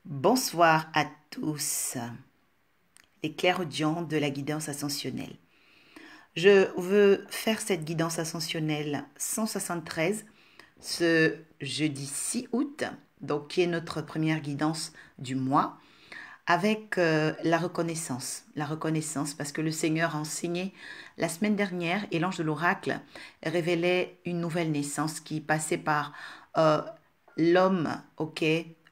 Bonsoir à tous, les clairaudients de la guidance ascensionnelle. Je veux faire cette guidance ascensionnelle 173 ce jeudi 6 août, donc qui est notre première guidance du mois, avec la reconnaissance. La reconnaissance parce que le Seigneur a enseigné la semaine dernière et l'ange de l'oracle révélait une nouvelle naissance qui passait par l'homme, ok,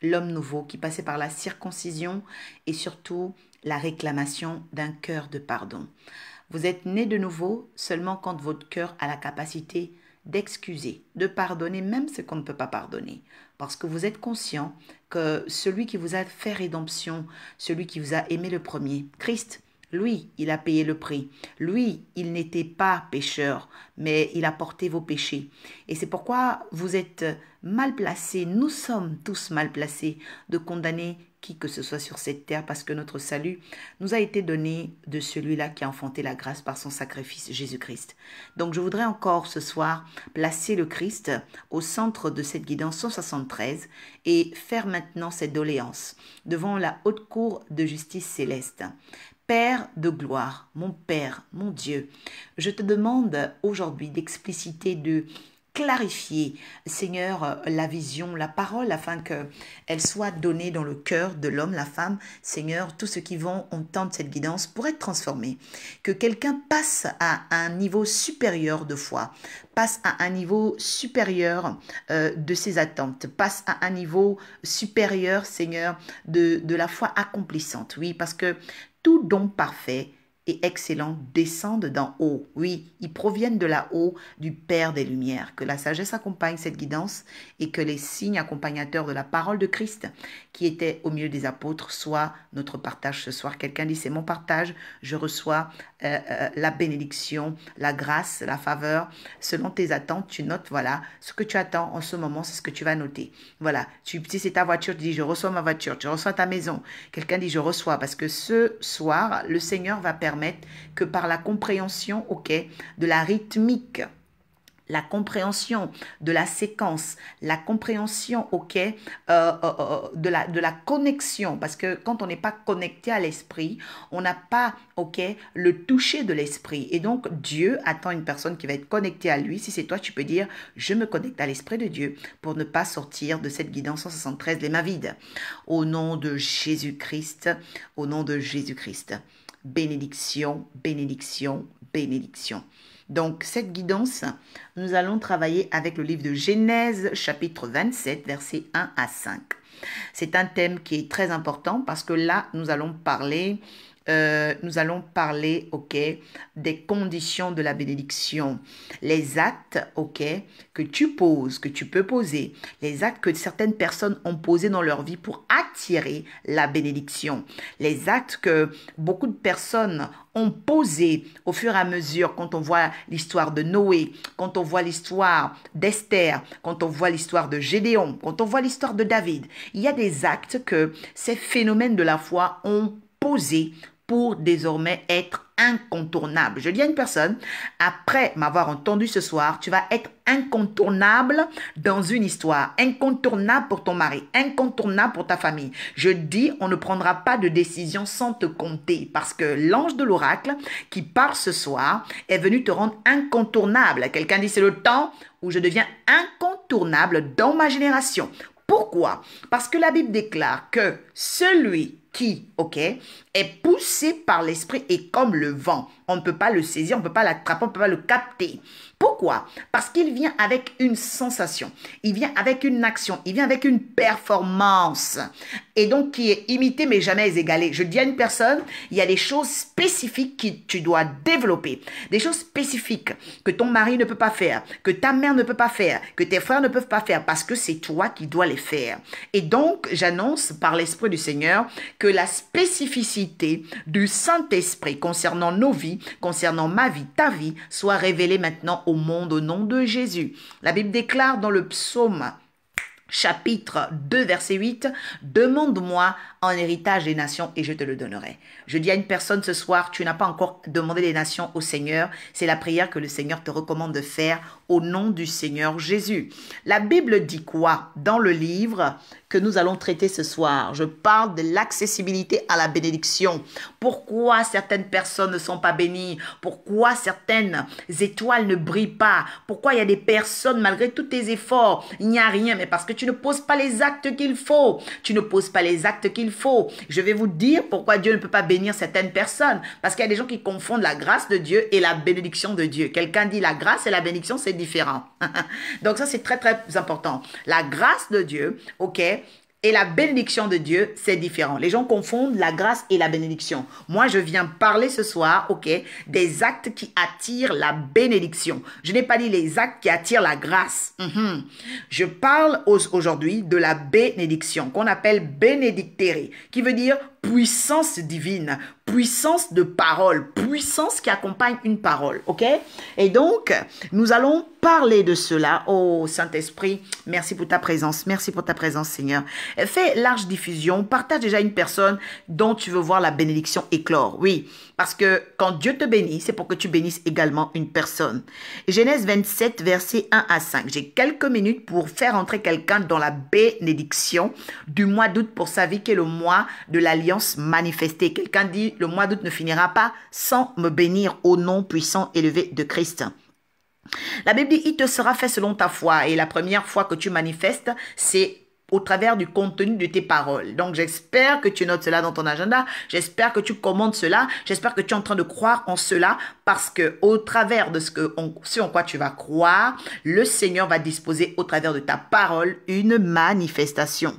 l'homme nouveau, qui passait par la circoncision et surtout la réclamation d'un cœur de pardon. Vous êtes né de nouveau seulement quand votre cœur a la capacité d'excuser, de pardonner même ce qu'on ne peut pas pardonner. Parce que vous êtes conscient que celui qui vous a fait rédemption, celui qui vous a aimé le premier, Christ, lui, il a payé le prix. Lui, il n'était pas pécheur, mais il a porté vos péchés. Et c'est pourquoi vous êtes mal placés, nous sommes tous mal placés de condamner qui que ce soit sur cette terre, parce que notre salut nous a été donné de celui-là qui a enfanté la grâce par son sacrifice, Jésus-Christ. Donc je voudrais encore ce soir placer le Christ au centre de cette guidance 173 et faire maintenant cette doléance devant la haute cour de justice céleste. Père de gloire, mon Père, mon Dieu, je te demande aujourd'hui d'expliciter, de clarifier, Seigneur, la vision, la parole, afin qu'elle soit donnée dans le cœur de l'homme, la femme. Seigneur, tous ceux qui vont entendre cette guidance pour être transformés. Que quelqu'un passe à un niveau supérieur de foi, passe à un niveau supérieur de ses attentes, passe à un niveau supérieur, Seigneur, de la foi accomplissante. Oui, parce que tout don parfait et excellent descendent d'en haut. Oui, ils proviennent de là-haut, du Père des Lumières. Que la sagesse accompagne cette guidance et que les signes accompagnateurs de la parole de Christ qui était au milieu des apôtres soient notre partage ce soir. Quelqu'un dit, c'est mon partage, je reçois la bénédiction, la grâce, la faveur. Selon tes attentes, tu notes, voilà, ce que tu attends en ce moment, c'est ce que tu vas noter. Voilà, si c'est ta voiture, tu dis, je reçois ma voiture, tu reçois ta maison. Quelqu'un dit, je reçois, parce que ce soir, le Seigneur va permettre que par la compréhension, ok, de la rythmique, la compréhension de la séquence, la compréhension, ok, de la connexion, parce que quand on n'est pas connecté à l'esprit, on n'a pas, ok, le toucher de l'esprit. Et donc, Dieu attend une personne qui va être connectée à lui. Si c'est toi, tu peux dire, je me connecte à l'esprit de Dieu pour ne pas sortir de cette guidance 173 les mains vides. Au nom de Jésus-Christ, au nom de Jésus-Christ. Bénédiction, bénédiction, bénédiction. Donc, cette guidance, nous allons travailler avec le livre de Genèse, chapitre 27, versets 1 à 5. C'est un thème qui est très important parce que là, nous allons parler, ok, des conditions de la bénédiction. Les actes, ok, que tu poses, que tu peux poser. Les actes que certaines personnes ont posés dans leur vie pour attirer la bénédiction. Les actes que beaucoup de personnes ont posé au fur et à mesure quand on voit l'histoire de Noé, quand on voit l'histoire d'Esther, quand on voit l'histoire de Gédéon, quand on voit l'histoire de David. Il y a des actes que ces phénomènes de la foi ont posés pour désormais être incontournable. Je dis à une personne, après m'avoir entendu ce soir, tu vas être incontournable dans une histoire, incontournable pour ton mari, incontournable pour ta famille. Je dis, on ne prendra pas de décision sans te compter parce que l'ange de l'oracle qui part ce soir est venu te rendre incontournable. Quelqu'un dit, c'est le temps où je deviens incontournable dans ma génération. Pourquoi? Parce que la Bible déclare que celui qui, ok, est poussé par l'esprit est comme le vent. On ne peut pas le saisir, on ne peut pas l'attraper, on ne peut pas le capter. Pourquoi? Parce qu'il vient avec une sensation, il vient avec une action, il vient avec une performance. Et donc qui est imitée mais jamais égalée. Je dis à une personne, il y a des choses spécifiques que tu dois développer. Des choses spécifiques que ton mari ne peut pas faire, que ta mère ne peut pas faire, que tes frères ne peuvent pas faire parce que c'est toi qui dois les faire. Et donc, j'annonce par l'Esprit du Seigneur que la spécificité du Saint-Esprit concernant nos vies, concernant ma vie, ta vie, soit révélée maintenant au monde au nom de Jésus. La Bible déclare dans le psaume chapitre 2, verset 8, « Demande-moi en héritage des nations et je te le donnerai. Je dis à une personne ce soir, tu n'as pas encore demandé les nations au Seigneur. C'est la prière que le Seigneur te recommande de faire au nom du Seigneur Jésus. La Bible dit quoi dans le livre que nous allons traiter ce soir? Je parle de l'accessibilité à la bénédiction. Pourquoi certaines personnes ne sont pas bénies? Pourquoi certaines étoiles ne brillent pas? Pourquoi il y a des personnes, malgré tous tes efforts, il n'y a rien? Mais parce que tu ne poses pas les actes qu'il faut. Tu ne poses pas les actes qu'il faut. Je vais vous dire pourquoi Dieu ne peut pas bénir certaines personnes. Parce qu'il y a des gens qui confondent la grâce de Dieu et la bénédiction de Dieu. Quelqu'un dit la grâce et la bénédiction, c'est différent. Donc ça, c'est très, très important. La grâce de Dieu, ok, et la bénédiction de Dieu, c'est différent. Les gens confondent la grâce et la bénédiction. Moi, je viens parler ce soir, ok, des actes qui attirent la bénédiction. Je n'ai pas dit les actes qui attirent la grâce. Je parle aujourd'hui de la bénédiction, qu'on appelle bénédictere, qui veut dire puissance divine, puissance de parole, puissance qui accompagne une parole, ok? Et donc, nous allons parler de cela. Oh, Saint-Esprit, merci pour ta présence, Seigneur. Fais large diffusion, partage déjà une personne dont tu veux voir la bénédiction éclore, oui, parce que quand Dieu te bénit, c'est pour que tu bénisses également une personne. Genèse 27, versets 1 à 5. J'ai quelques minutes pour faire entrer quelqu'un dans la bénédiction du mois d'août pour sa vie, qui est le mois de l'alliance manifestée. Quelqu'un dit, le mois d'août ne finira pas sans me bénir au nom puissant élevé de Christ. La Bible dit, il te sera fait selon ta foi. Et la première fois que tu manifestes, c'est au travers du contenu de tes paroles. Donc, j'espère que tu notes cela dans ton agenda. J'espère que tu commandes cela. J'espère que tu es en train de croire en cela parce que au travers de ce en quoi tu vas croire, le Seigneur va disposer au travers de ta parole une manifestation.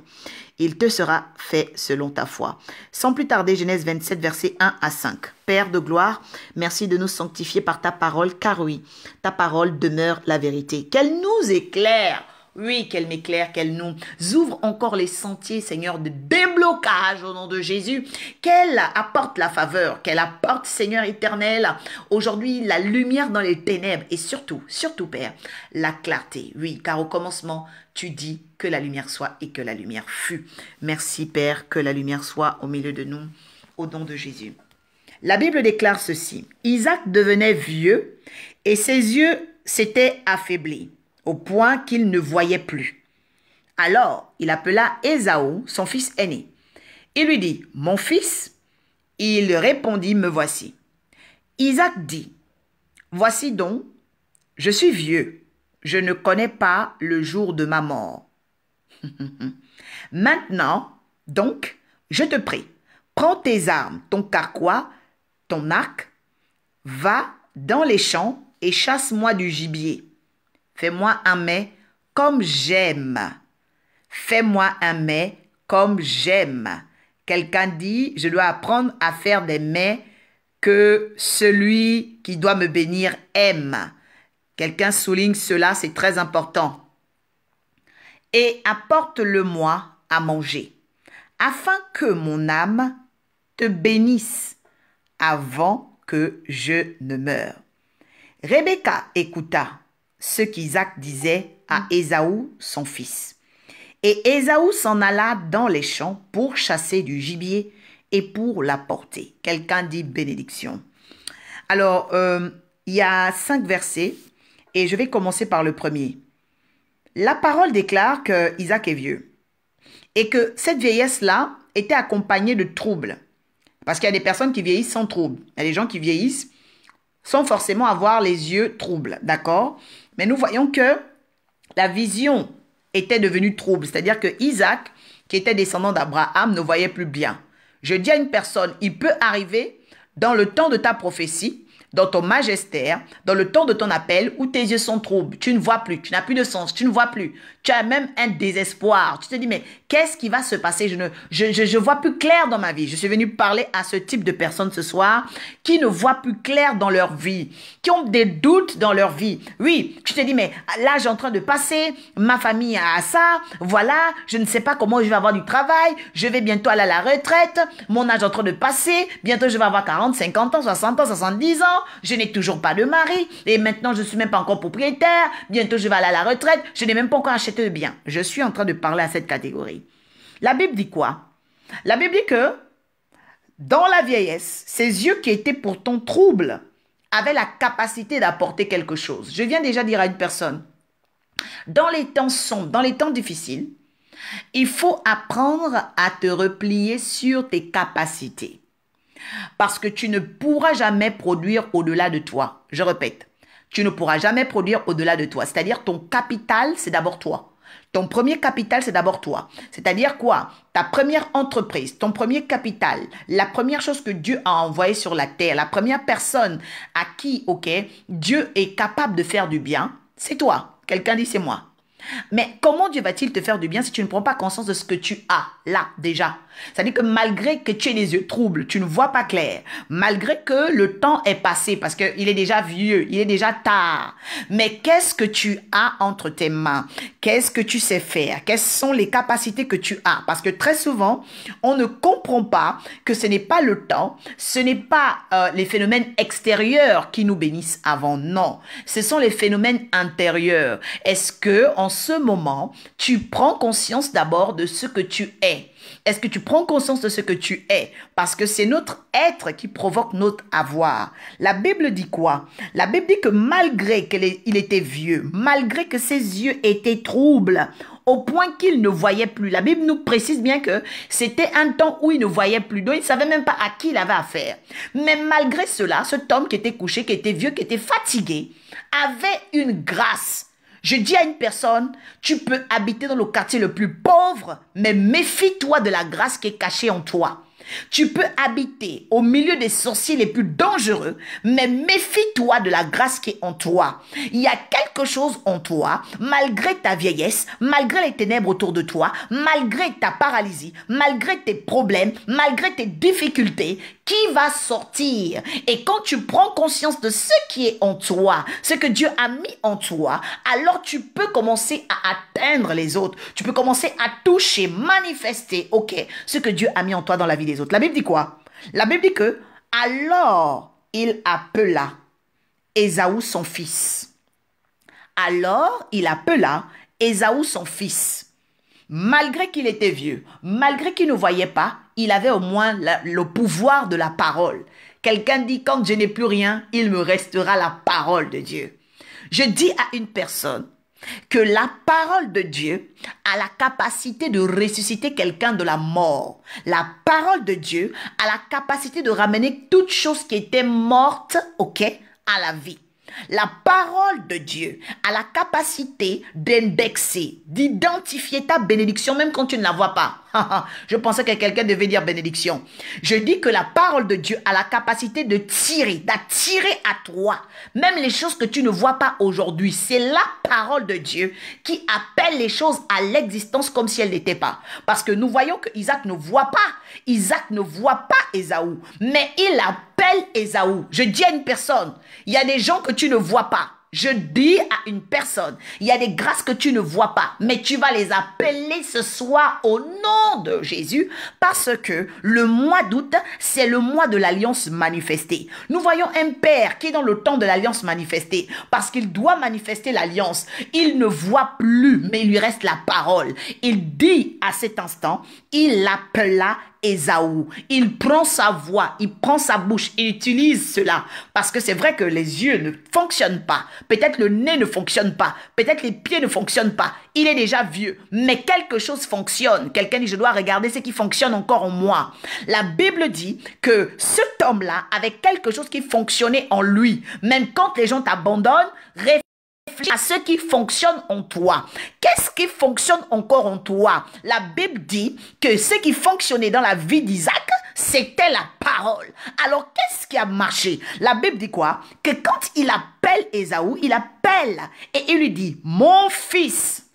Il te sera fait selon ta foi. Sans plus tarder, Genèse 27, versets 1 à 5. Père de gloire, merci de nous sanctifier par ta parole, car oui, ta parole demeure la vérité. Qu'elle nous éclaire. Oui, qu'elle m'éclaire, qu'elle nous ouvre encore les sentiers, Seigneur, de déblocage au nom de Jésus. Qu'elle apporte la faveur, qu'elle apporte, Seigneur éternel, aujourd'hui la lumière dans les ténèbres et surtout, Père, la clarté. Oui, car au commencement, tu dis que la lumière soit et que la lumière fut. Merci, Père, que la lumière soit au milieu de nous, au nom de Jésus. La Bible déclare ceci. Isaac devenait vieux et ses yeux s'étaient affaiblis, au point qu'il ne voyait plus. Alors, il appela Ésaü, son fils aîné. Il lui dit, « Mon fils ?» Il répondit, « Me voici. » Isaac dit, « Voici donc, je suis vieux, je ne connais pas le jour de ma mort. Maintenant, donc, je te prie, prends tes armes, ton carquois, ton arc, va dans les champs et chasse-moi du gibier. Fais-moi un mets comme j'aime. Fais-moi un mets comme j'aime. » Quelqu'un dit, je dois apprendre à faire des mets que celui qui doit me bénir aime. Quelqu'un souligne cela, c'est très important. Et apporte-le-moi à manger, afin que mon âme te bénisse avant que je ne meure. Rebecca écouta ce qu'Isaac disait à Ésaü, son fils. Et Ésaü s'en alla dans les champs pour chasser du gibier et pour l'apporter. Quelqu'un dit bénédiction. Alors, il y a 5 versets et je vais commencer par le premier. La parole déclare que Isaac est vieux et que cette vieillesse-là était accompagnée de troubles. Parce qu'il y a des personnes qui vieillissent sans trouble. Il y a des gens qui vieillissent sans forcément avoir les yeux troubles, d'accord? Mais nous voyons que la vision était devenue trouble. C'est-à-dire que Isaac, qui était descendant d'Abraham, ne voyait plus bien. Je dis à une personne, il peut arriver dans le temps de ta prophétie, dans ton magistère, dans le temps de ton appel, où tes yeux sont troubles, tu ne vois plus, tu n'as plus de sens, tu ne vois plus, tu as même un désespoir. Tu te dis, mais qu'est-ce qui va se passer? Je vois plus clair dans ma vie. Je suis venu parler à ce type de personnes ce soir qui ne voient plus clair dans leur vie, qui ont des doutes dans leur vie. Oui, tu te dis, mais là, j'ai en train de passer, ma famille a ça, voilà, je ne sais pas comment je vais avoir du travail, je vais bientôt aller à la retraite, mon âge est en train de passer, bientôt je vais avoir 40, 50 ans, 60 ans, 70 ans, je n'ai toujours pas de mari, et maintenant je ne suis même pas encore propriétaire, bientôt je vais aller à la retraite, je n'ai même pas encore acheté de bien. Je suis en train de parler à cette catégorie. La Bible dit quoi? La Bible dit que dans la vieillesse, ses yeux qui étaient pourtant troubles avaient la capacité d'apporter quelque chose. Je viens déjà dire à une personne, dans les temps sombres, dans les temps difficiles, il faut apprendre à te replier sur tes capacités. Parce que tu ne pourras jamais produire au-delà de toi. Je répète, tu ne pourras jamais produire au-delà de toi. C'est-à-dire ton capital, c'est d'abord toi. Ton premier capital, c'est d'abord toi. C'est-à-dire quoi? Ta première entreprise, ton premier capital, la première chose que Dieu a envoyée sur la terre, la première personne à qui, ok, Dieu est capable de faire du bien, c'est toi. Quelqu'un dit c'est moi. Mais comment Dieu va-t-il te faire du bien si tu ne prends pas conscience de ce que tu as là déjà? C'est-à-dire que malgré que tu aies les yeux troubles, tu ne vois pas clair, malgré que le temps est passé parce qu'il est déjà vieux, il est déjà tard, mais qu'est-ce que tu as entre tes mains? Qu'est-ce que tu sais faire? Quelles sont les capacités que tu as? Parce que très souvent, on ne comprend pas que ce n'est pas le temps, ce n'est pas les phénomènes extérieurs qui nous bénissent avant, non. Ce sont les phénomènes intérieurs. Est-ce que en ce moment, tu prends conscience d'abord de ce que tu es? Est-ce que tu prends conscience de ce que tu es? Parce que c'est notre être qui provoque notre avoir. La Bible dit quoi? La Bible dit que malgré qu'il était vieux, malgré que ses yeux étaient troubles, au point qu'il ne voyait plus. La Bible nous précise bien que c'était un temps où il ne voyait plus. Donc, il ne savait même pas à qui il avait affaire. Mais malgré cela, cet homme qui était couché, qui était vieux, qui était fatigué, avait une grâce. Je dis à une personne, tu peux habiter dans le quartier le plus pauvre, mais méfie-toi de la grâce qui est cachée en toi. Tu peux habiter au milieu des sorciers les plus dangereux, mais méfie-toi de la grâce qui est en toi. Il y a quelque chose en toi, malgré ta vieillesse, malgré les ténèbres autour de toi, malgré ta paralysie, malgré tes problèmes, malgré tes difficultés, qui va sortir. Et quand tu prends conscience de ce qui est en toi, ce que Dieu a mis en toi, alors tu peux commencer à atteindre les autres. Tu peux commencer à toucher, manifester, ok, ce que Dieu a mis en toi dans la vie des autres. La Bible dit quoi? La Bible dit que alors il appela Ésaü son fils. Alors il appela Ésaü son fils. Malgré qu'il était vieux, malgré qu'il ne voyait pas, il avait au moins le pouvoir de la parole. Quelqu'un dit, quand je n'ai plus rien, il me restera la parole de Dieu. Je dis à une personne que la parole de Dieu a la capacité de ressusciter quelqu'un de la mort. La parole de Dieu a la capacité de ramener toute chose qui était morte, ok, à la vie. La parole de Dieu a la capacité d'indexer, d'identifier ta bénédiction même quand tu ne la vois pas. Je pensais que quelqu'un devait dire bénédiction. Je dis que la parole de Dieu a la capacité de tirer, d'attirer à toi même les choses que tu ne vois pas aujourd'hui. C'est la parole de Dieu qui appelle les choses à l'existence comme si elles n'étaient pas. Parce que nous voyons que Isaac ne voit pas. Isaac ne voit pas Ésaü, mais il appelle Ésaü. Je dis à une personne, il y a des gens que tu ne vois pas. Je dis à une personne, il y a des grâces que tu ne vois pas, mais tu vas les appeler ce soir au nom de Jésus, parce que le mois d'août, c'est le mois de l'alliance manifestée. Nous voyons un père qui est dans le temps de l'alliance manifestée, parce qu'il doit manifester l'alliance. Il ne voit plus, mais il lui reste la parole. Il dit à cet instant, il appela Ésaü. Il prend sa voix, il prend sa bouche, il utilise cela. Parce que c'est vrai que les yeux ne fonctionnent pas. Peut-être le nez ne fonctionne pas. Peut-être les pieds ne fonctionnent pas. Il est déjà vieux. Mais quelque chose fonctionne. Quelqu'un dit, je dois regarder ce qui fonctionne encore en moi. La Bible dit que cet homme-là avait quelque chose qui fonctionnait en lui. Même quand les gens t'abandonnent, réfléchis à ce qui fonctionne en toi. Qu'est-ce qui fonctionne encore en toi? La Bible dit que ce qui fonctionnait dans la vie d'Isaac, c'était la parole. Alors, qu'est-ce qui a marché? La Bible dit quoi? Que quand il appelle Ésaü, il appelle et il lui dit, mon fils.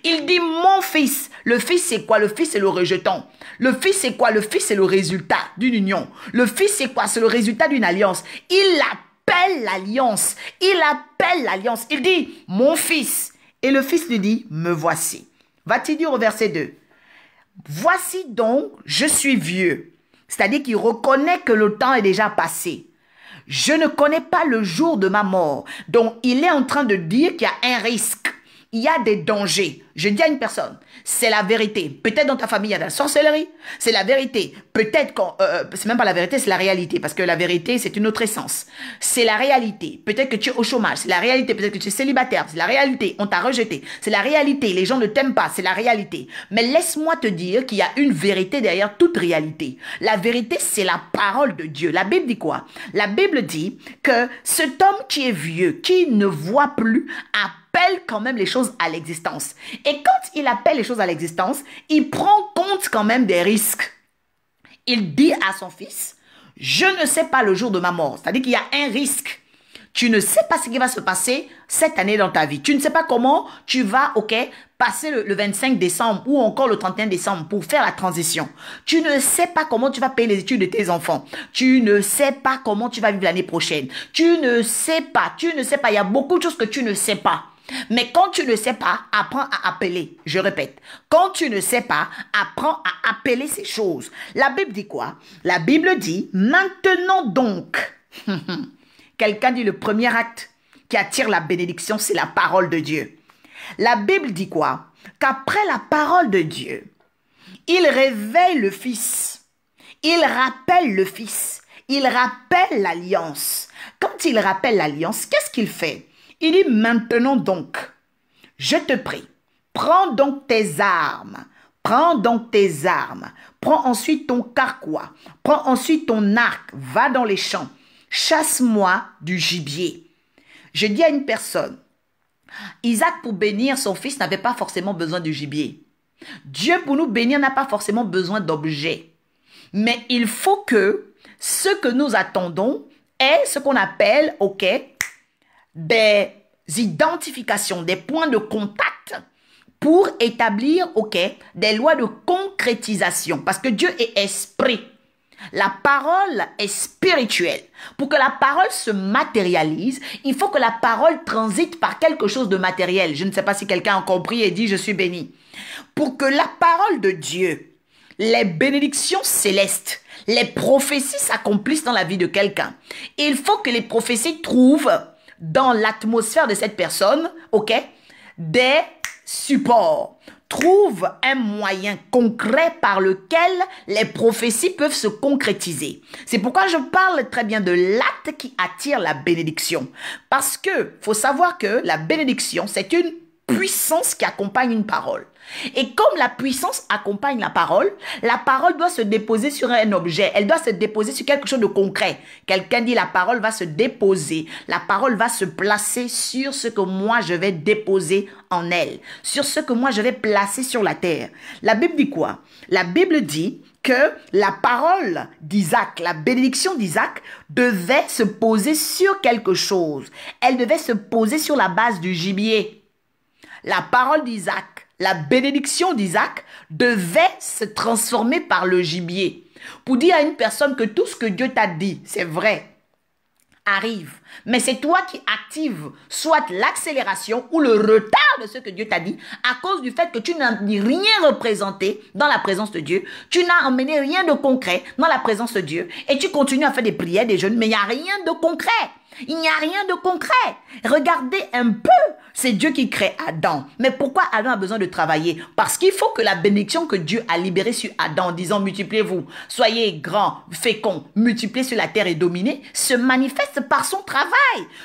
Il dit mon fils. Le fils c'est quoi? Le fils c'est le rejeton. Le fils c'est quoi? Le fils c'est le résultat d'une union. Le fils c'est quoi? C'est le résultat d'une alliance. Il appelle l'alliance. Il appelle l'alliance. Il dit mon fils. Et le fils lui dit me voici. Va-t-il dire au verset 2? Voici donc, je suis vieux. C'est-à-dire qu'il reconnaît que le temps est déjà passé. Je ne connais pas le jour de ma mort. Donc, il est en train de dire qu'il y a un risque. il y a des dangers. Je dis à une personne, c'est la vérité. Peut-être dans ta famille, il y a de la sorcellerie. C'est la vérité. Peut-être quand... c'est même pas la vérité, c'est la réalité. Parce que la vérité, c'est une autre essence. C'est la réalité. Peut-être que tu es au chômage. C'est la réalité. Peut-être que tu es célibataire. C'est la réalité. On t'a rejeté. C'est la réalité. Les gens ne t'aiment pas. C'est la réalité. Mais laisse-moi te dire qu'il y a une vérité derrière toute réalité. La vérité, c'est la parole de Dieu. La Bible dit quoi? La Bible dit que cet homme qui est vieux, qui ne voit plus, appelle quand même les choses à l'existence. Et quand il appelle les choses à l'existence, il prend compte quand même des risques. Il dit à son fils, je ne sais pas le jour de ma mort. C'est-à-dire qu'il y a un risque. Tu ne sais pas ce qui va se passer cette année dans ta vie. Tu ne sais pas comment tu vas, passer le 25 décembre ou encore le 31 décembre pour faire la transition. Tu ne sais pas comment tu vas payer les études de tes enfants. Tu ne sais pas comment tu vas vivre l'année prochaine. Tu ne sais pas. Il y a beaucoup de choses que tu ne sais pas. Mais quand tu ne sais pas, apprends à appeler. Je répète, quand tu ne sais pas, apprends à appeler ces choses. La Bible dit quoi? La Bible dit, maintenant donc. Quelqu'un dit le premier acte qui attire la bénédiction, c'est la parole de Dieu. La Bible dit quoi? Qu'après la parole de Dieu, il réveille le Fils. Il rappelle le Fils. Il rappelle l'alliance. Quand il rappelle l'alliance, qu'est-ce qu'il fait? Il dit maintenant donc, je te prie, prends donc tes armes. Prends donc tes armes. Prends ensuite ton carquois. Prends ensuite ton arc. Va dans les champs. Chasse-moi du gibier. Je dis à une personne, Isaac pour bénir son fils n'avait pas forcément besoin du gibier. Dieu pour nous bénir n'a pas forcément besoin d'objets. Mais il faut que ce que nous attendons est ce qu'on appelle, des identifications, des points de contact pour établir, des lois de concrétisation. Parce que Dieu est esprit. La parole est spirituelle. Pour que la parole se matérialise, il faut que la parole transite par quelque chose de matériel. Je ne sais pas si quelqu'un a compris et dit « je suis béni ». Pour que la parole de Dieu, les bénédictions célestes, les prophéties s'accomplissent dans la vie de quelqu'un, il faut que les prophéties trouvent dans l'atmosphère de cette personne, des supports. Trouve un moyen concret par lequel les prophéties peuvent se concrétiser. C'est pourquoi je parle très bien de l'acte qui attire la bénédiction. Parce que faut savoir que la bénédiction, c'est une puissance qui accompagne une parole. Et comme la puissance accompagne la parole doit se déposer sur un objet. Elle doit se déposer sur quelque chose de concret. Quelqu'un dit la parole va se déposer. La parole va se placer sur ce que moi je vais déposer en elle. Sur ce que moi je vais placer sur la terre. La Bible dit quoi? La Bible dit que la parole d'Isaac, la bénédiction d'Isaac devait se poser sur quelque chose. Elle devait se poser sur la base du gibier. La parole d'Isaac, la bénédiction d'Isaac devait se transformer par le gibier. Pour dire à une personne que tout ce que Dieu t'a dit, c'est vrai, arrive. Mais c'est toi qui actives soit l'accélération ou le retard de ce que Dieu t'a dit à cause du fait que tu n'as rien représenté dans la présence de Dieu. Tu n'as emmené rien de concret dans la présence de Dieu. Et tu continues à faire des prières, des jeûnes, mais il n'y a rien de concret. Il n'y a rien de concret. Regardez un peu. C'est Dieu qui crée Adam. Mais pourquoi Adam a besoin de travailler? Parce qu'il faut que la bénédiction que Dieu a libérée sur Adam en disant multipliez-vous, soyez grands, féconds, multipliez sur la terre et dominez, se manifeste par son travail.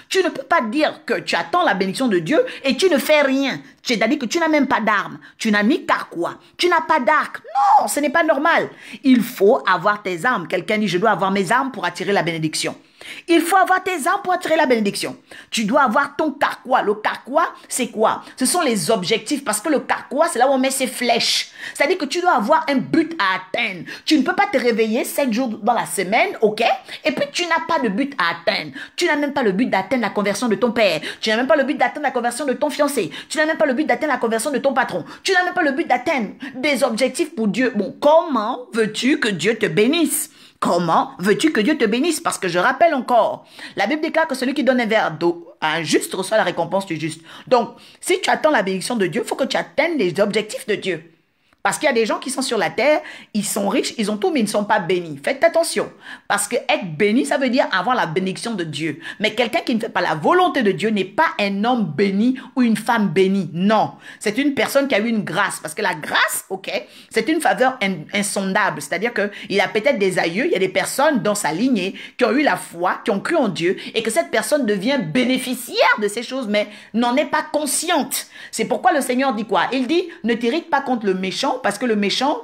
Tu ne peux pas dire que tu attends la bénédiction de Dieu et tu ne fais rien. C'est-à-dire que tu n'as même pas d'armes. Tu n'as ni carquois. Tu n'as pas d'arc. Non, ce n'est pas normal. Il faut avoir tes armes. Quelqu'un dit je dois avoir mes armes pour attirer la bénédiction. Il faut avoir tes armes pour attirer la bénédiction. Tu dois avoir ton carquois. Le carquois, c'est quoi? Ce sont les objectifs. Parce que le carquois, c'est là où on met ses flèches. C'est-à-dire que tu dois avoir un but à atteindre. Tu ne peux pas te réveiller 7 jours dans la semaine, et puis tu n'as pas de but à atteindre. Tu n'as même pas le but d'atteindre la conversion de ton père. Tu n'as même pas le but d'atteindre la conversion de ton fiancé. Tu n'as même pas le but d'atteindre la conversion de ton patron. Tu n'as même pas le but d'atteindre des objectifs pour Dieu. Bon, comment veux-tu que Dieu te bénisse? Comment veux-tu que Dieu te bénisse? Parce que je rappelle encore, la Bible déclare que celui qui donne un verre d'eau à un juste reçoit la récompense du juste. Donc, si tu attends la bénédiction de Dieu, il faut que tu atteignes les objectifs de Dieu. Parce qu'il y a des gens qui sont sur la terre, ils sont riches, ils ont tout, mais ils ne sont pas bénis. Faites attention. Parce que être béni, ça veut dire avoir la bénédiction de Dieu. Mais quelqu'un qui ne fait pas la volonté de Dieu n'est pas un homme béni ou une femme bénie. Non. C'est une personne qui a eu une grâce. Parce que la grâce, ok, c'est une faveur insondable. C'est-à-dire qu'il a peut-être des aïeux, il y a des personnes dans sa lignée qui ont eu la foi, qui ont cru en Dieu, et que cette personne devient bénéficiaire de ces choses, mais n'en est pas consciente. C'est pourquoi le Seigneur dit quoi? Il dit, ne t'irrite pas contre le méchant, parce que le méchant,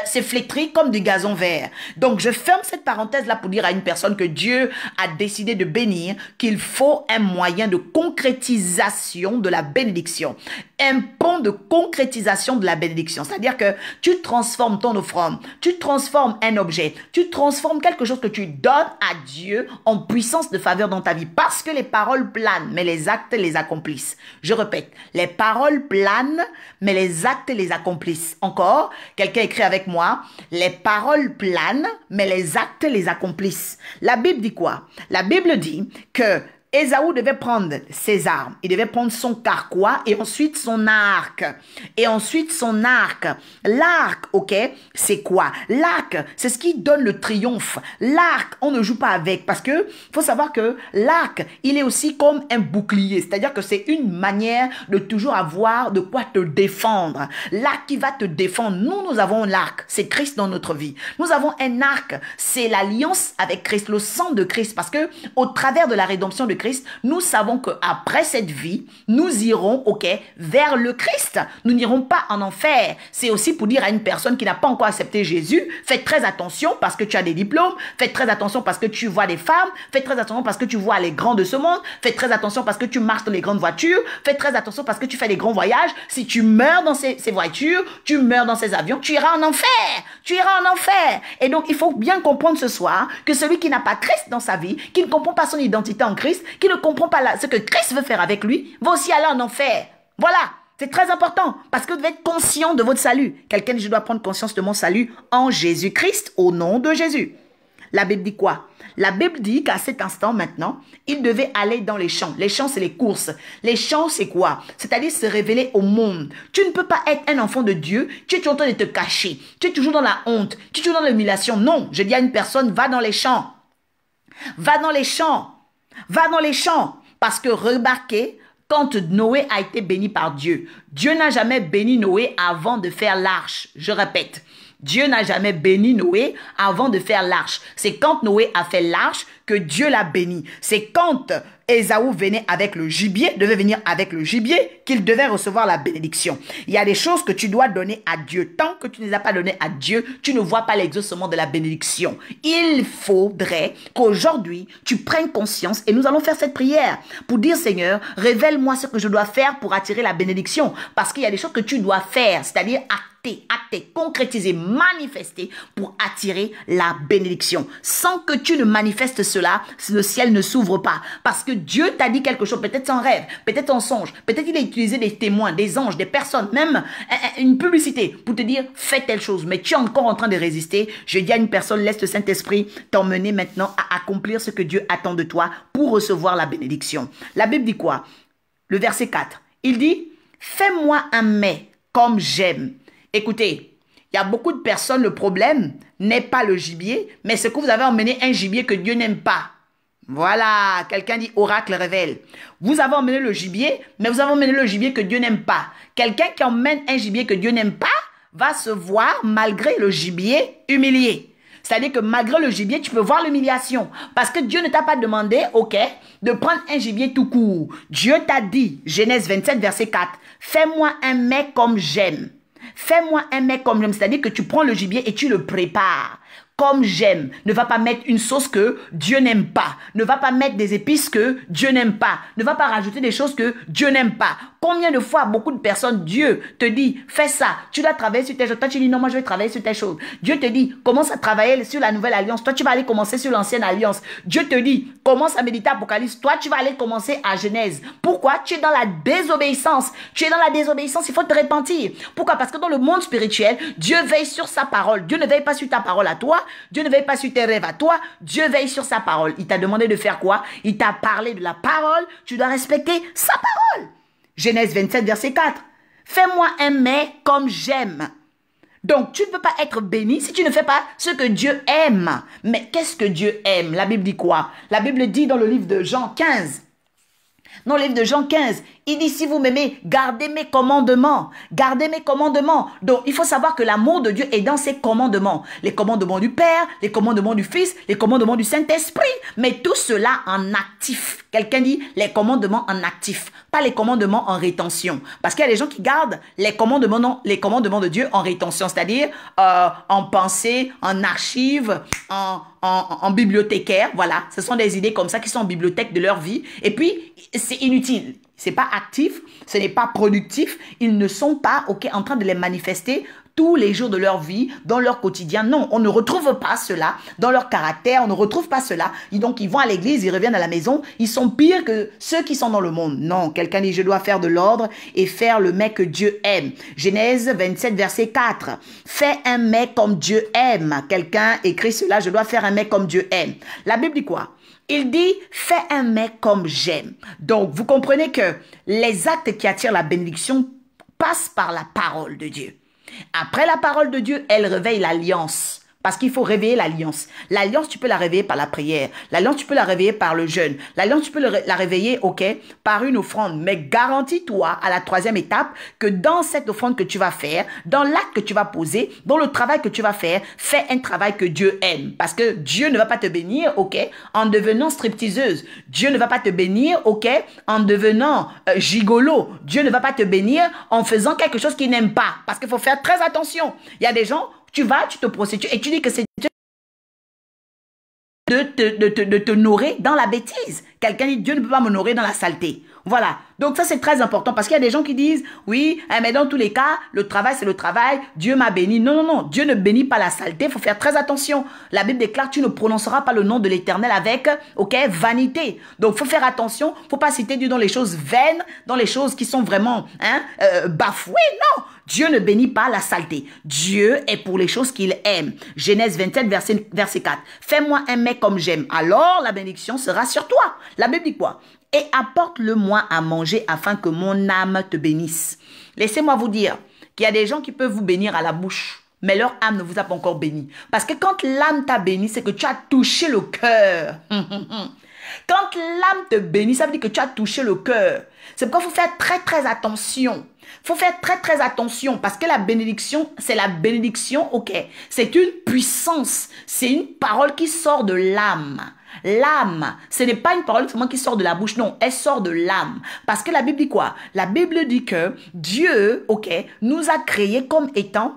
c'est flétri comme du gazon vert. Donc, je ferme cette parenthèse-là pour dire à une personne que Dieu a décidé de bénir, qu'il faut un moyen de concrétisation de la bénédiction. Un pont de concrétisation de la bénédiction. C'est-à-dire que tu transformes ton offrande, tu transformes un objet, tu transformes quelque chose que tu donnes à Dieu en puissance de faveur dans ta vie. Parce que les paroles planent, mais les actes les accomplissent. Je répète, les paroles planent, mais les actes les accomplissent. Encore, quelqu'un écrit avec moi, les paroles planent, mais les actes les accomplissent. La Bible dit quoi? La Bible dit que Ésaü devait prendre ses armes, il devait prendre son carquois et ensuite son arc. Et ensuite son arc. L'arc, ok, c'est quoi? L'arc, c'est ce qui donne le triomphe. L'arc, on ne joue pas avec parce que faut savoir que l'arc, il est aussi comme un bouclier. C'est-à-dire que c'est une manière de toujours avoir de quoi te défendre. L'arc qui va te défendre. Nous avons l'arc, c'est Christ dans notre vie. Nous avons un arc, c'est l'alliance avec Christ, le sang de Christ. Parce que au travers de la rédemption de Christ, nous savons qu'après cette vie, nous irons, ok, vers le Christ. Nous n'irons pas en enfer. C'est aussi pour dire à une personne qui n'a pas encore accepté Jésus, faites très attention parce que tu as des diplômes, faites très attention parce que tu vois des femmes, faites très attention parce que tu vois les grands de ce monde, faites très attention parce que tu marches dans les grandes voitures, faites très attention parce que tu fais des grands voyages. Si tu meurs dans ces voitures, tu meurs dans ces avions, tu iras en enfer. Tu iras en enfer. Et donc, il faut bien comprendre ce soir que celui qui n'a pas Christ dans sa vie, qui ne comprend pas son identité en Christ, qui ne comprend pas ce que Christ veut faire avec lui, va aussi aller en enfer. Voilà, c'est très important parce que vous devez être conscient de votre salut. Quelqu'un dit, je dois prendre conscience de mon salut en Jésus-Christ, au nom de Jésus. La Bible dit quoi? La Bible dit qu'à cet instant maintenant, il devait aller dans les champs. Les champs, c'est les courses. Les champs, c'est quoi? C'est-à-dire se révéler au monde. Tu ne peux pas être un enfant de Dieu. Tu es toujours en train de te cacher. Tu es toujours dans la honte. Tu es toujours dans l'humiliation. Non, je dis à une personne, va dans les champs. Va dans les champs. Va dans les champs. Parce que remarquez, quand Noé a été béni par Dieu, Dieu n'a jamais béni Noé avant de faire l'arche. Je répète, Dieu n'a jamais béni Noé avant de faire l'arche. C'est quand Noé a fait l'arche que Dieu l'a béni. C'est quand Ésaü venait avec le gibier, devait venir avec le gibier, qu'il devait recevoir la bénédiction. Il y a des choses que tu dois donner à Dieu. Tant que tu ne les as pas données à Dieu, tu ne vois pas l'exaucement de la bénédiction. Il faudrait qu'aujourd'hui, tu prennes conscience et nous allons faire cette prière pour dire, Seigneur, révèle-moi ce que je dois faire pour attirer la bénédiction. Parce qu'il y a des choses que tu dois faire, c'est-à-dire acter, concrétiser, manifester pour attirer la bénédiction. Sans que tu ne manifestes cela, le ciel ne s'ouvre pas. Parce que Dieu t'a dit quelque chose, peut-être en rêve, peut-être en songe, peut-être il a utilisé des témoins, des anges, des personnes, même une publicité pour te dire fais telle chose, mais tu es encore en train de résister. Je dis à une personne, laisse le Saint-Esprit t'emmener maintenant à accomplir ce que Dieu attend de toi pour recevoir la bénédiction. La Bible dit quoi? Le verset 4, il dit fais-moi un mets comme j'aime. Écoutez, il y a beaucoup de personnes, le problème n'est pas le gibier, mais c'est que vous avez emmené un gibier que Dieu n'aime pas. Voilà, quelqu'un dit oracle révèle. Vous avez emmené le gibier, mais vous avez emmené le gibier que Dieu n'aime pas. Quelqu'un qui emmène un gibier que Dieu n'aime pas va se voir, malgré le gibier, humilié. C'est-à-dire que malgré le gibier, tu peux voir l'humiliation. Parce que Dieu ne t'a pas demandé, ok, de prendre un gibier tout court. Dieu t'a dit, Genèse 27, verset 4, fais-moi un mets comme j'aime. Fais-moi un mets comme j'aime, c'est-à-dire que tu prends le gibier et tu le prépares. Comme j'aime. Ne va pas mettre une sauce que Dieu n'aime pas. Ne va pas mettre des épices que Dieu n'aime pas. Ne va pas rajouter des choses que Dieu n'aime pas. Combien de fois beaucoup de personnes, Dieu te dit, fais ça. Tu dois travailler sur telle chose. Toi, tu dis, non, moi, je vais travailler sur telle chose. Dieu te dit, commence à travailler sur la nouvelle alliance. Toi, tu vas aller commencer sur l'ancienne alliance. Dieu te dit, commence à méditer Apocalypse. Toi, tu vas aller commencer à Genèse. Pourquoi? Tu es dans la désobéissance. Tu es dans la désobéissance. Il faut te repentir. Pourquoi? Parce que dans le monde spirituel, Dieu veille sur sa parole. Dieu ne veille pas sur ta parole à toi. Dieu ne veille pas sur tes rêves à toi. Dieu veille sur sa parole. Il t'a demandé de faire quoi? Il t'a parlé de la parole. Tu dois respecter sa parole. Genèse 27, verset 4. Fais-moi un mets comme j'aime. Donc, tu ne peux pas être béni si tu ne fais pas ce que Dieu aime. Mais qu'est-ce que Dieu aime? La Bible dit quoi? La Bible dit dans le livre de Jean 15. Dans le livre de Jean 15, il dit, si vous m'aimez, gardez mes commandements. Gardez mes commandements. Donc, il faut savoir que l'amour de Dieu est dans ses commandements. Les commandements du Père, les commandements du Fils, les commandements du Saint-Esprit. Mais tout cela en actif. Quelqu'un dit les commandements en actif, pas les commandements en rétention. Parce qu'il y a des gens qui gardent les commandements, non, les commandements de Dieu en rétention, c'est-à-dire en pensée, en archive, en bibliothécaire. Voilà, ce sont des idées comme ça qui sont en bibliothèque de leur vie. Et puis, c'est inutile. C'est pas actif, ce n'est pas productif. Ils ne sont pas en train de les manifester tous les jours de leur vie, dans leur quotidien. Non, on ne retrouve pas cela dans leur caractère, on ne retrouve pas cela. Et donc, ils vont à l'église, ils reviennent à la maison, ils sont pires que ceux qui sont dans le monde. Non, quelqu'un dit, je dois faire de l'ordre et faire le mets que Dieu aime. Genèse 27, verset 4. Fais un mets comme Dieu aime. Quelqu'un écrit cela, je dois faire un mets comme Dieu aime. La Bible dit quoi? Il dit, fais un mets comme j'aime. Donc, vous comprenez que les actes qui attirent la bénédiction passent par la parole de Dieu. Après la parole de Dieu, elle réveille l'alliance. Parce qu'il faut réveiller l'alliance. L'alliance, tu peux la réveiller par la prière. L'alliance, tu peux la réveiller par le jeûne. L'alliance, tu peux la réveiller, par une offrande. Mais garantis-toi, à la troisième étape, que dans cette offrande que tu vas faire, dans l'acte que tu vas poser, dans le travail que tu vas faire, fais un travail que Dieu aime. Parce que Dieu ne va pas te bénir, en devenant stripteaseuse. Dieu ne va pas te bénir, en devenant gigolo. Dieu ne va pas te bénir en faisant quelque chose qu'il n'aime pas. Parce qu'il faut faire très attention. Il y a des gens... Tu vas, tu te prostitues et tu dis que c'est Dieu de te nourrir dans la bêtise. Quelqu'un dit, Dieu ne peut pas me nourrir dans la saleté. Voilà. Donc ça, c'est très important parce qu'il y a des gens qui disent, oui, mais dans tous les cas, le travail, c'est le travail. Dieu m'a béni. Non, non, non. Dieu ne bénit pas la saleté. Il faut faire très attention. La Bible déclare, tu ne prononceras pas le nom de l'Éternel avec, vanité. Donc, il faut faire attention. Il ne faut pas citer Dieu dans les choses vaines, dans les choses qui sont vraiment bafouées. Non. Dieu ne bénit pas la saleté. Dieu est pour les choses qu'il aime. Genèse 27, verset 4. Fais-moi un mets comme j'aime. Alors, la bénédiction sera sur toi. La Bible dit quoi? Et apporte-le-moi à manger afin que mon âme te bénisse. Laissez-moi vous dire qu'il y a des gens qui peuvent vous bénir à la bouche, mais leur âme ne vous a pas encore béni. Parce que quand l'âme t'a béni, c'est que tu as touché le cœur. Quand l'âme te bénit, ça veut dire que tu as touché le cœur. C'est pourquoi il faut faire très très attention. Il faut faire très très attention parce que la bénédiction, c'est la bénédiction, c'est une puissance, c'est une parole qui sort de l'âme. L'âme, ce n'est pas une parole seulement qui sort de la bouche, non, elle sort de l'âme. Parce que la Bible dit quoi? La Bible dit que Dieu, nous a créés comme étant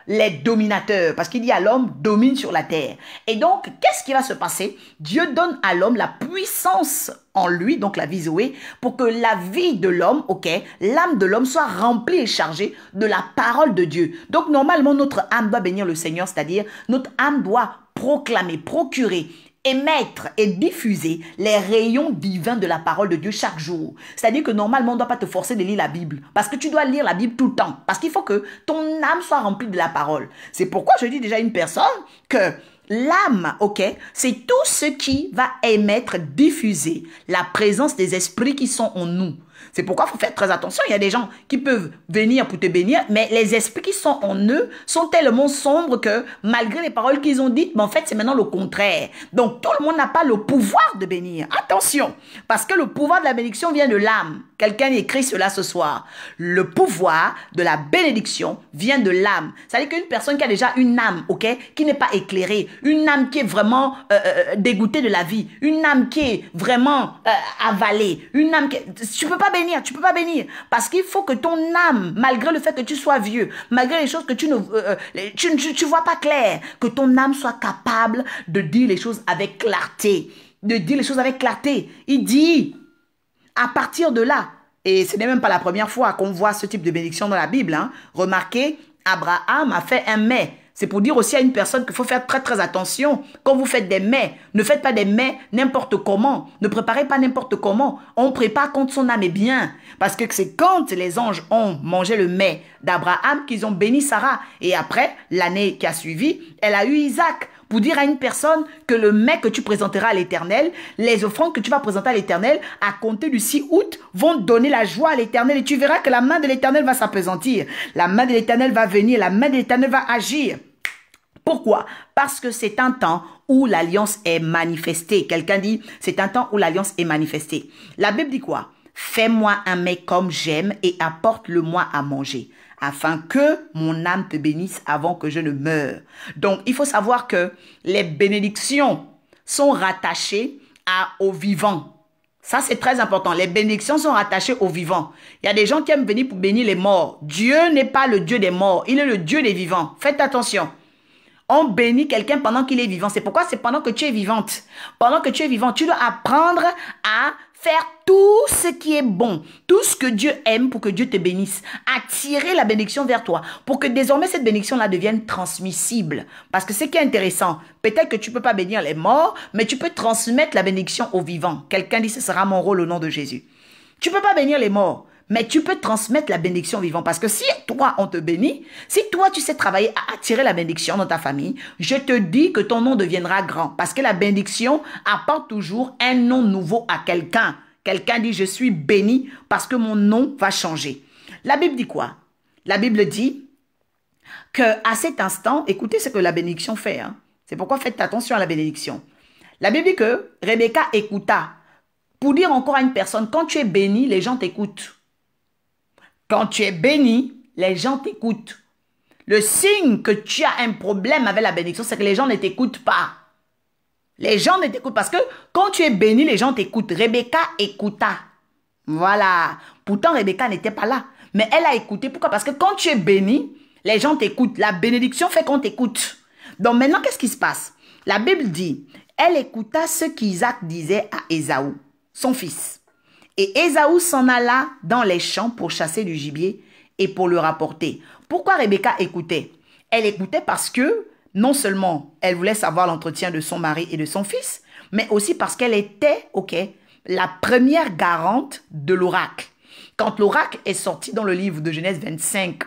les dominateurs, parce qu'il dit à l'homme, domine sur la terre. Et donc, qu'est-ce qui va se passer? Dieu donne à l'homme la puissance en lui, donc la vie Zoé, pour que la vie de l'homme, l'âme de l'homme soit remplie et chargée de la parole de Dieu. Donc, normalement, notre âme doit bénir le Seigneur, c'est-à-dire, notre âme doit proclamer, procurer, émettre et diffuser les rayons divins de la parole de Dieu chaque jour. C'est-à-dire que normalement, on ne doit pas te forcer de lire la Bible. Parce que tu dois lire la Bible tout le temps. Parce qu'il faut que ton âme soit remplie de la parole. C'est pourquoi je dis déjà à une personne que l'âme, c'est tout ce qui va émettre, diffuser la présence des esprits qui sont en nous. C'est pourquoi il faut faire très attention. Il y a des gens qui peuvent venir pour te bénir, mais les esprits qui sont en eux sont tellement sombres que malgré les paroles qu'ils ont dites, en fait, c'est maintenant le contraire. Donc, tout le monde n'a pas le pouvoir de bénir. Attention, parce que le pouvoir de la bénédiction vient de l'âme. Quelqu'un écrit cela ce soir. Le pouvoir de la bénédiction vient de l'âme. C'est-à-dire qu'une personne qui a déjà une âme, qui n'est pas éclairée, une âme qui est vraiment dégoûtée de la vie, une âme qui est vraiment avalée, une âme qui... Tu peux pas bénir, tu peux pas bénir. Parce qu'il faut que ton âme, malgré le fait que tu sois vieux, malgré les choses que tu ne vois pas clair, que ton âme soit capable de dire les choses avec clarté. De dire les choses avec clarté. Il dit... À partir de là, et ce n'est même pas la première fois qu'on voit ce type de bénédiction dans la Bible, remarquez, Abraham a fait un mets. C'est pour dire aussi à une personne qu'il faut faire très très attention. Quand vous faites des mets, ne faites pas des mets n'importe comment. Ne préparez pas n'importe comment. On prépare quand son âme est bien. Parce que c'est quand les anges ont mangé le mets d'Abraham qu'ils ont béni Sarah. Et après, l'année qui a suivi, elle a eu Isaac. pour dire à une personne que le mets que tu présenteras à l'Éternel, les offrandes que tu vas présenter à l'Éternel, à compter du 6 août, vont donner la joie à l'Éternel. Et tu verras que la main de l'Éternel va s'appesantir. La main de l'Éternel va venir, la main de l'Éternel va agir. Pourquoi? Parce que c'est un temps où l'alliance est manifestée. Quelqu'un dit, c'est un temps où l'alliance est manifestée. La Bible dit quoi? Fais-moi un mets comme j'aime et apporte-le-moi à manger, afin que mon âme te bénisse avant que je ne meure. Donc, il faut savoir que les bénédictions sont rattachées au vivant. Ça, c'est très important. Les bénédictions sont rattachées aux vivants. Il y a des gens qui aiment venir pour bénir les morts. Dieu n'est pas le Dieu des morts. Il est le Dieu des vivants. Faites attention. On bénit quelqu'un pendant qu'il est vivant. C'est pourquoi c'est pendant que tu es vivante. Pendant que tu es vivant, tu dois apprendre à faire tout ce qui est bon, tout ce que Dieu aime pour que Dieu te bénisse. Attirer la bénédiction vers toi pour que désormais cette bénédiction-là devienne transmissible. Parce que ce qui est intéressant, peut-être que tu ne peux pas bénir les morts, mais tu peux transmettre la bénédiction aux vivants. Quelqu'un dit, ce sera mon rôle au nom de Jésus. Tu ne peux pas bénir les morts, mais tu peux transmettre la bénédiction aux vivants. Parce que si toi, on te bénit, si toi, tu sais travailler à attirer la bénédiction dans ta famille, je te dis que ton nom deviendra grand. Parce que la bénédiction apporte toujours un nom nouveau à quelqu'un. Quelqu'un dit, je suis béni parce que mon nom va changer. La Bible dit quoi? La Bible dit qu'à cet instant, écoutez ce que la bénédiction fait. Hein. C'est pourquoi faites attention à la bénédiction. La Bible dit que Rebecca écouta. Pour dire encore à une personne, quand tu es béni, les gens t'écoutent. Quand tu es béni, les gens t'écoutent. Le signe que tu as un problème avec la bénédiction, c'est que les gens ne t'écoutent pas. Les gens ne t'écoutent parce que quand tu es béni, les gens t'écoutent. Rebecca écouta. Voilà. Pourtant, Rebecca n'était pas là. Mais elle a écouté. Pourquoi? Parce que quand tu es béni, les gens t'écoutent. La bénédiction fait qu'on t'écoute. Donc maintenant, qu'est-ce qui se passe? La Bible dit, elle écouta ce qu'Isaac disait à Ésaü, son fils. Et Ésaü s'en alla dans les champs pour chasser du gibier et pour le rapporter. Pourquoi Rebecca écoutait? Elle écoutait parce que non seulement elle voulait savoir l'entretien de son mari et de son fils, mais aussi parce qu'elle était, la première garante de l'oracle. Quand l'oracle est sorti dans le livre de Genèse 25,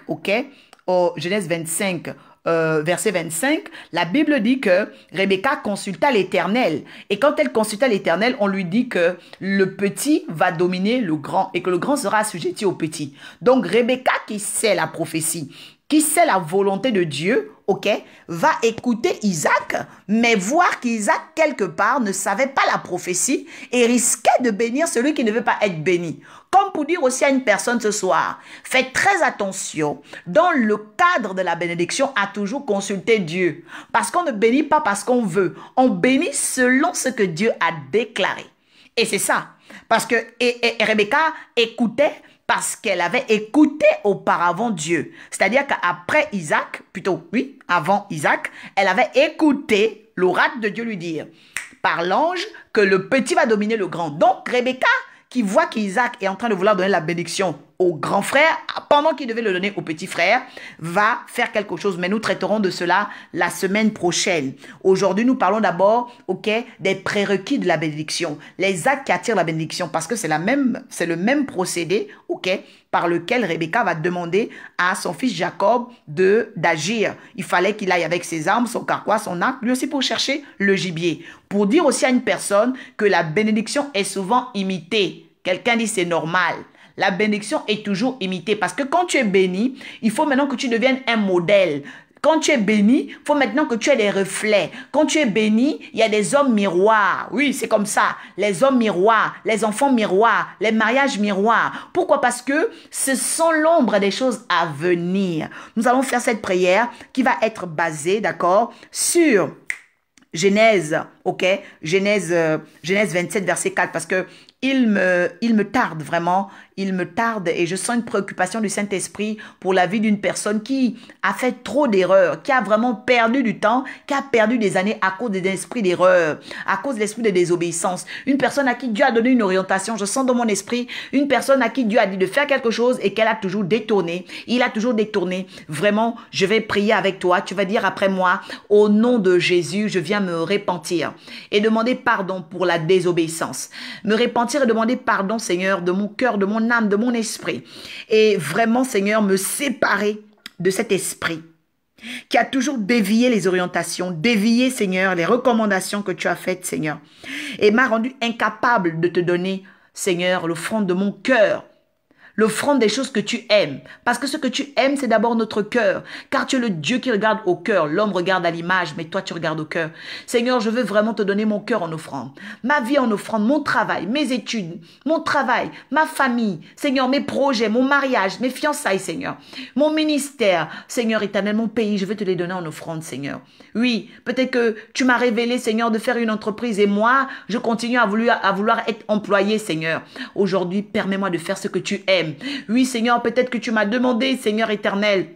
Genèse 25, verset 25, la Bible dit que Rebecca consulta l'Éternel. Et quand elle consulta l'Éternel, on lui dit que le petit va dominer le grand et que le grand sera assujetti au petit. Donc Rebecca qui sait la prophétie, qui sait la volonté de Dieu, va écouter Isaac, mais voir qu'Isaac, quelque part, ne savait pas la prophétie et risquait de bénir celui qui ne veut pas être béni. Comme pour dire aussi à une personne ce soir, faites très attention, dans le cadre de la bénédiction, à toujours consulter Dieu. Parce qu'on ne bénit pas parce qu'on veut, on bénit selon ce que Dieu a déclaré. Et c'est ça, parce que Rebecca écoutait, parce qu'elle avait écouté auparavant Dieu. C'est-à-dire qu'après Isaac, avant Isaac, elle avait écouté l'oracle de Dieu lui dire, par l'ange, que le petit va dominer le grand. Donc Rebecca, qui voit qu'Isaac est en train de vouloir donner la bénédiction au grand frère, pendant qu'il devait le donner au petit frère, va faire quelque chose. Mais nous traiterons de cela la semaine prochaine. Aujourd'hui, nous parlons d'abord, des prérequis de la bénédiction. Les actes qui attirent la bénédiction, parce que c'est le même procédé, par lequel Rebecca va demander à son fils Jacob d'agir. Il fallait qu'il aille avec ses armes, son carquois, son arc, lui aussi pour chercher le gibier. Pour dire aussi à une personne que la bénédiction est souvent imitée. Quelqu'un dit c'est normal. La bénédiction est toujours imitée parce que quand tu es béni, il faut maintenant que tu deviennes un modèle. Quand tu es béni, il faut maintenant que tu aies des reflets. Quand tu es béni, il y a des hommes miroirs. Oui, c'est comme ça. Les hommes miroirs, les enfants miroirs, les mariages miroirs. Pourquoi? Parce que ce sont l'ombre des choses à venir. Nous allons faire cette prière qui va être basée, sur Genèse, Genèse 27, verset 4, parce que il me tarde vraiment, il me tarde et je sens une préoccupation du Saint-Esprit pour la vie d'une personne qui a fait trop d'erreurs, qui a vraiment perdu du temps, qui a perdu des années à cause de l'esprit d'erreur, à cause de l'esprit de désobéissance. Une personne à qui Dieu a donné une orientation, je sens dans mon esprit, une personne à qui Dieu a dit de faire quelque chose et qu'elle a toujours détourné. Il a toujours détourné. Vraiment, je vais prier avec toi. Tu vas dire après moi, au nom de Jésus, je viens me repentir et demander pardon pour la désobéissance. Me repentir et demander pardon, Seigneur, de mon cœur, de mon âme, de mon esprit. Et vraiment, Seigneur, me séparer de cet esprit qui a toujours dévié les orientations, dévié, Seigneur, les recommandations que tu as faites, Seigneur, et m'a rendu incapable de te donner, Seigneur, l'offrande de mon cœur, l'offrande des choses que tu aimes. Parce que ce que tu aimes, c'est d'abord notre cœur. Car tu es le Dieu qui regarde au cœur. L'homme regarde à l'image, mais toi, tu regardes au cœur. Seigneur, je veux vraiment te donner mon cœur en offrande. Ma vie en offrande, mon travail, mes études, mon travail, ma famille. Seigneur, mes projets, mon mariage, mes fiançailles, Seigneur. Mon ministère, Seigneur éternel, mon pays, je veux te les donner en offrande, Seigneur. Oui, peut-être que tu m'as révélé, Seigneur, de faire une entreprise et moi, je continue à vouloir être employé, Seigneur. Aujourd'hui, permets-moi de faire ce que tu aimes. Oui, Seigneur, peut-être que tu m'as demandé, Seigneur éternel,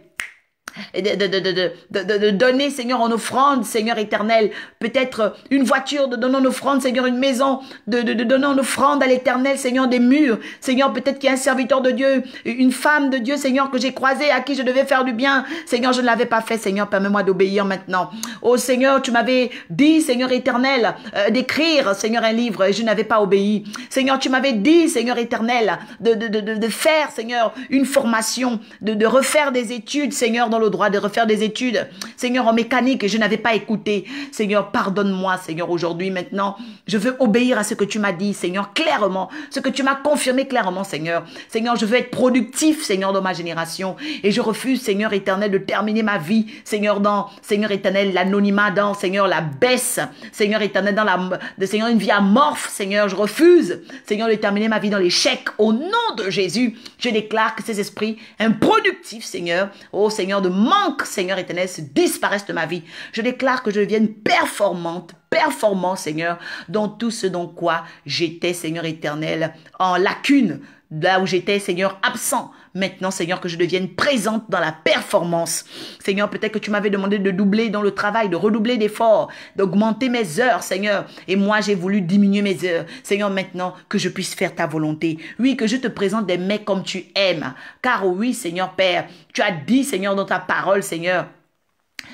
de donner, Seigneur, en offrande, Seigneur éternel, peut-être une voiture, de donner en offrande, Seigneur, une maison, de donner en offrande à l'éternel, Seigneur, des murs, Seigneur, peut-être qu'il y a un serviteur de Dieu, une femme de Dieu, Seigneur, que j'ai croisé, à qui je devais faire du bien, Seigneur, je ne l'avais pas fait, Seigneur, permets-moi d'obéir maintenant. Oh Seigneur, tu m'avais dit, Seigneur éternel, d'écrire, Seigneur, un livre, et je n'avais pas obéi. Seigneur, tu m'avais dit, Seigneur éternel, de faire, Seigneur, une formation, de refaire des études, Seigneur, dans le droit de refaire des études, Seigneur, en mécanique, et je n'avais pas écouté. Seigneur, pardonne-moi, Seigneur, aujourd'hui, maintenant, je veux obéir à ce que tu m'as dit, Seigneur, clairement, ce que tu m'as confirmé clairement, Seigneur. Seigneur, je veux être productif, Seigneur, dans ma génération, et je refuse, Seigneur éternel, de terminer ma vie, Seigneur, dans, Seigneur éternel, l'anonymat, dans, Seigneur, la baisse, Seigneur éternel, dans Seigneur, une vie amorphe, Seigneur, je refuse, Seigneur, de terminer ma vie dans l'échec. Au nom de Jésus, je déclare que ces esprits improductifs, Seigneur, oh Seigneur, de manque, Seigneur éternel, se disparaissent de ma vie. Je déclare que je devienne performant, Seigneur, dans tout ce dont quoi j'étais, Seigneur éternel, en lacune, là où j'étais, Seigneur, absent. Maintenant, Seigneur, que je devienne présente dans la performance. Seigneur, peut-être que tu m'avais demandé de doubler dans le travail, de redoubler d'efforts, d'augmenter mes heures, Seigneur. Et moi, j'ai voulu diminuer mes heures. Seigneur, maintenant, que je puisse faire ta volonté. Oui, que je te présente des mets comme tu aimes. Car oui, Seigneur Père, tu as dit, Seigneur, dans ta parole, Seigneur,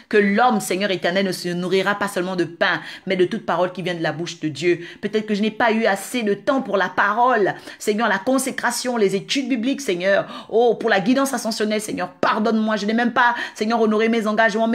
que l'homme, Seigneur éternel, ne se nourrira pas seulement de pain, mais de toute parole qui vient de la bouche de Dieu. Peut-être que je n'ai pas eu assez de temps pour la parole, Seigneur, la consécration, les études bibliques, Seigneur. Oh, pour la guidance ascensionnelle, Seigneur, pardonne-moi. Je n'ai même pas, Seigneur, honoré mes engagements,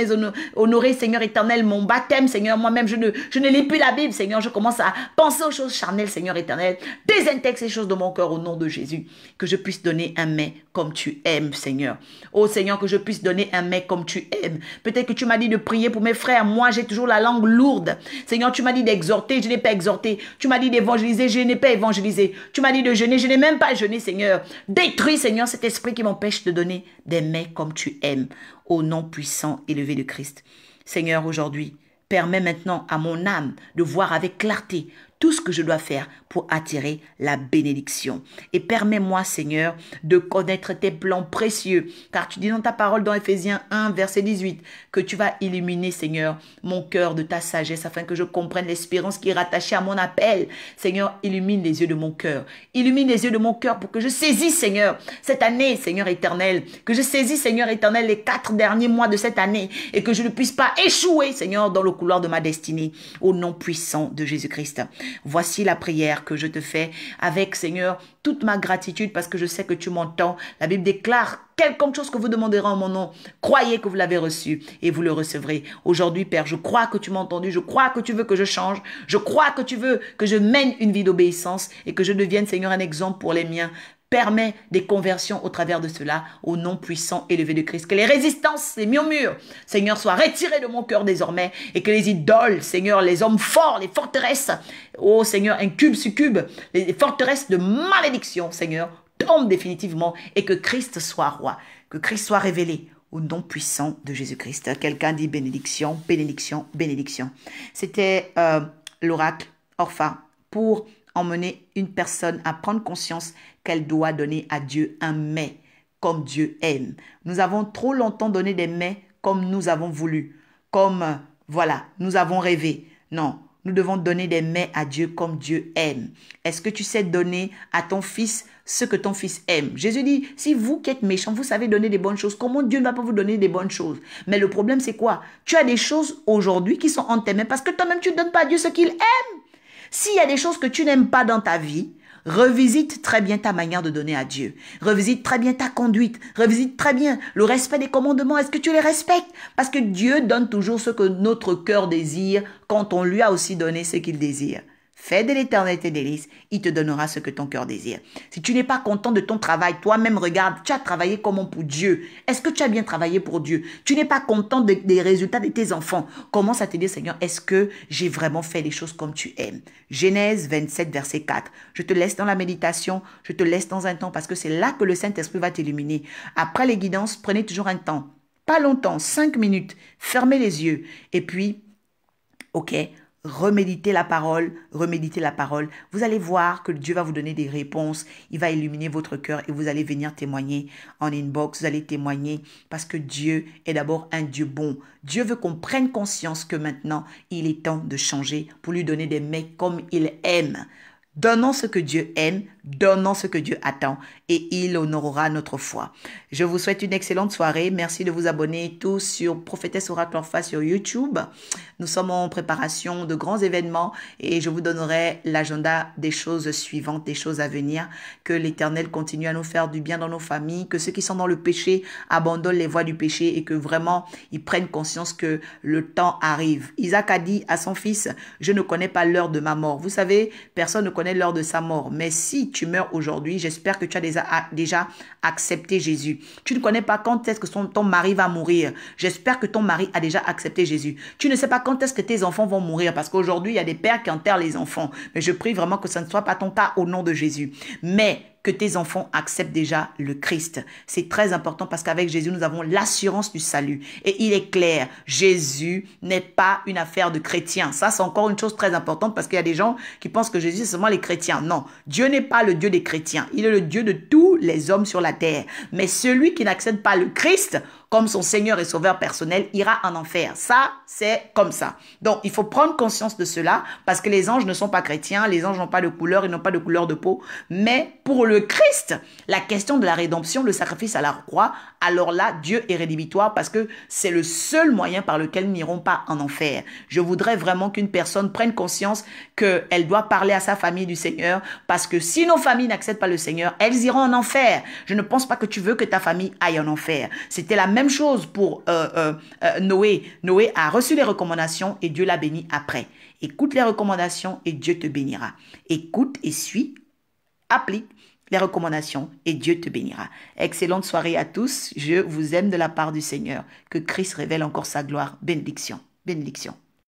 honoré, Seigneur éternel, mon baptême, Seigneur. Moi-même, je ne lis plus la Bible, Seigneur. Je commence à penser aux choses charnelles, Seigneur éternel. Désintègre ces choses de mon cœur au nom de Jésus. Que je puisse donner un mets comme tu aimes, Seigneur. Oh, Seigneur, que je puisse donner un mets comme tu aimes. Peut-être que tu m'as dit de prier pour mes frères. Moi, j'ai toujours la langue lourde. Seigneur, tu m'as dit d'exhorter, je n'ai pas exhorté. Tu m'as dit d'évangéliser, je n'ai pas évangélisé. Tu m'as dit de jeûner, je n'ai même pas jeûné, Seigneur. Détruis, Seigneur, cet esprit qui m'empêche de donner des mets comme tu aimes. Au nom puissant élevé de Christ. Seigneur, aujourd'hui, permets maintenant à mon âme de voir avec clarté tout ce que je dois faire pour attirer la bénédiction. Et permets-moi, Seigneur, de connaître tes plans précieux. Car tu dis dans ta parole dans Éphésiens 1, verset 18, que tu vas illuminer, Seigneur, mon cœur de ta sagesse afin que je comprenne l'espérance qui est rattachée à mon appel. Seigneur, illumine les yeux de mon cœur. Illumine les yeux de mon cœur pour que je saisisse, Seigneur, cette année, Seigneur éternel. Que je saisisse, Seigneur éternel, les 4 derniers mois de cette année et que je ne puisse pas échouer, Seigneur, dans le couloir de ma destinée. Au nom puissant de Jésus-Christ. Voici la prière que je te fais avec, Seigneur, toute ma gratitude parce que je sais que tu m'entends. La Bible déclare quelque chose que vous demanderez en mon nom. Croyez que vous l'avez reçu et vous le recevrez. Aujourd'hui, Père, je crois que tu m'as entendu. Je crois que tu veux que je change. Je crois que tu veux que je mène une vie d'obéissance et que je devienne, Seigneur, un exemple pour les miens. Permets des conversions au travers de cela, au nom puissant élevé de Christ. Que les résistances, les murmures, Seigneur, soient retirés de mon cœur désormais et que les idoles, Seigneur, les hommes forts, les forteresses, oh Seigneur, incubes, succubes, les forteresses de malédiction, Seigneur, tombent définitivement et que Christ soit roi, que Christ soit révélé au nom puissant de Jésus-Christ. Quelqu'un dit bénédiction, bénédiction, bénédiction. C'était l'oracle Orpha pour emmener une personne à prendre conscience qu'elle doit donner à Dieu un mets comme Dieu aime. Nous avons trop longtemps donné des mets comme nous avons voulu, comme, voilà, nous avons rêvé. Non, nous devons donner des mets à Dieu comme Dieu aime. Est-ce que tu sais donner à ton fils ce que ton fils aime? Jésus dit, si vous qui êtes méchants, vous savez donner des bonnes choses, comment Dieu ne va pas vous donner des bonnes choses? Mais le problème, c'est quoi? Tu as des choses aujourd'hui qui sont en tes mains parce que toi-même, tu ne donnes pas à Dieu ce qu'il aime. S'il y a des choses que tu n'aimes pas dans ta vie, revisite très bien ta manière de donner à Dieu. Revisite très bien ta conduite. Revisite très bien le respect des commandements. Est-ce que tu les respectes? Parce que Dieu donne toujours ce que notre cœur désire quand on lui a aussi donné ce qu'il désire. Fais de l'Éternel tes délices, il te donnera ce que ton cœur désire. Si tu n'es pas content de ton travail, toi-même regarde, tu as travaillé comment pour Dieu? Est-ce que tu as bien travaillé pour Dieu? Tu n'es pas content des résultats de tes enfants. Commence à te dire, Seigneur, est-ce que j'ai vraiment fait les choses comme tu aimes? Genèse 27, verset 4. Je te laisse dans la méditation, je te laisse dans un temps parce que c'est là que le Saint-Esprit va t'illuminer. Après les guidances, prenez toujours un temps. Pas longtemps, 5 minutes. Fermez les yeux. Et puis, ok, reméditez la parole, reméditez la parole. Vous allez voir que Dieu va vous donner des réponses. Il va illuminer votre cœur et vous allez venir témoigner en inbox. Vous allez témoigner parce que Dieu est d'abord un Dieu bon. Dieu veut qu'on prenne conscience que maintenant, il est temps de changer pour lui donner des mets comme il aime. Donnons ce que Dieu aime, donnons ce que Dieu attend et il honorera notre foi. Je vous souhaite une excellente soirée. Merci de vous abonner tous sur Prophétesse Oracle Orpha sur YouTube. Nous sommes en préparation de grands événements et je vous donnerai l'agenda des choses suivantes, des choses à venir. Que l'Éternel continue à nous faire du bien dans nos familles, que ceux qui sont dans le péché abandonnent les voies du péché et que vraiment ils prennent conscience que le temps arrive. Isaac a dit à son fils, je ne connais pas l'heure de ma mort. Vous savez, personne ne connaît l'heure de sa mort. Mais si tu meurs aujourd'hui, j'espère que tu as déjà accepté Jésus. Tu ne connais pas quand est-ce que ton mari va mourir. J'espère que ton mari a déjà accepté Jésus. Tu ne sais pas quand est-ce que tes enfants vont mourir parce qu'aujourd'hui, il y a des pères qui enterrent les enfants. Mais je prie vraiment que ce ne soit pas ton cas au nom de Jésus. Mais que tes enfants acceptent déjà le Christ. C'est très important parce qu'avec Jésus, nous avons l'assurance du salut. Et il est clair, Jésus n'est pas une affaire de chrétiens. Ça, c'est encore une chose très importante parce qu'il y a des gens qui pensent que Jésus, c'est seulement les chrétiens. Non, Dieu n'est pas le Dieu des chrétiens. Il est le Dieu de tous les hommes sur la terre. Mais celui qui n'accepte pas le Christ comme son Seigneur et Sauveur personnel, ira en enfer. Ça, c'est comme ça. Donc, il faut prendre conscience de cela parce que les anges ne sont pas chrétiens, les anges n'ont pas de couleur, ils n'ont pas de couleur de peau. Mais pour le Christ, la question de la rédemption, le sacrifice à la croix, alors là, Dieu est rédhibitoire parce que c'est le seul moyen par lequel nous n'irons pas en enfer. Je voudrais vraiment qu'une personne prenne conscience qu'elle doit parler à sa famille du Seigneur parce que si nos familles n'acceptent pas le Seigneur, elles iront en enfer. Je ne pense pas que tu veux que ta famille aille en enfer. C'était la même chose pour Noé. Noé a reçu les recommandations et Dieu l'a béni après. Écoute les recommandations et Dieu te bénira. Écoute et suis, applique les recommandations et Dieu te bénira. Excellente soirée à tous. Je vous aime de la part du Seigneur. Que Christ révèle encore sa gloire. Bénédiction. Bénédiction.